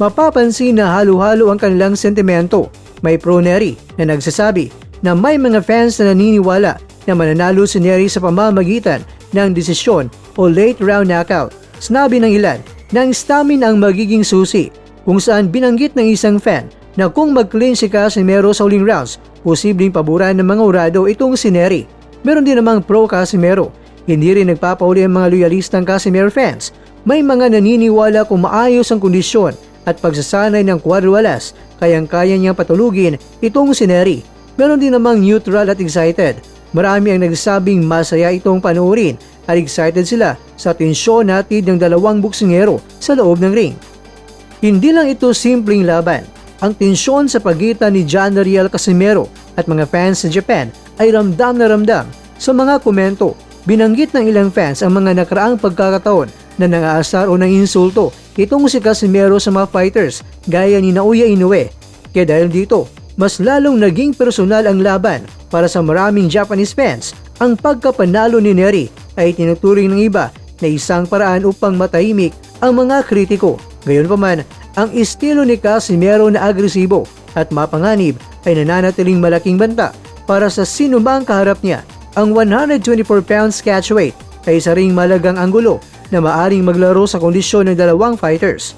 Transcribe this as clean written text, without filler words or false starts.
mapapansin na halo-halo ang kanilang sentimento. May pro-Nery na nagsasabi na may mga fans na naniniwala na mananalo si Nery sa pamamagitan ng desisyon o late round knockout. Sinabi ng ilan na ang stamina ang magiging susi, kung saan binanggit ng isang fan na kung mag-clinch si Casimero sa huling rounds, posibleng paboran ng mga urado itong si Nery. Meron din namang pro-Casimero. Hindi rin nagpapauli ang mga loyalistang Casimero fans. May mga naniniwala kung maayos ang kondisyon at pagsasanay ng kwadro-alas, kayang-kaya niyang patulugin itong si Nery. Meron din namang neutral at excited. Marami ang nagsasabing masaya itong panoorin at excited sila sa tensyon hatid ng dalawang boksingero sa loob ng ring. Hindi lang ito simpleng laban. Ang tensyon sa pagitan ni John Riel Casimero at mga fans sa Japan ay ramdam na ramdam. Sa mga komento, binanggit ng ilang fans ang mga nakaraang pagkakataon na nangaasar o insulto itong si Casimero sa mga fighters gaya ni Naoya Inoue. Kaya dahil dito, mas lalong naging personal ang laban para sa maraming Japanese fans. Ang pagkapanalo ni Nery ay tinuturing ng iba na isang paraan upang matahimik ang mga kritiko. Gayunpaman, ang estilo ni Casimero na agresibo at mapanganib ay nananatiling malaking banta para sa sinumang kaharap niya. Ang 124 pounds catchweight ay isa ring malagang anggulo na maaring maglaro sa kondisyon ng dalawang fighters.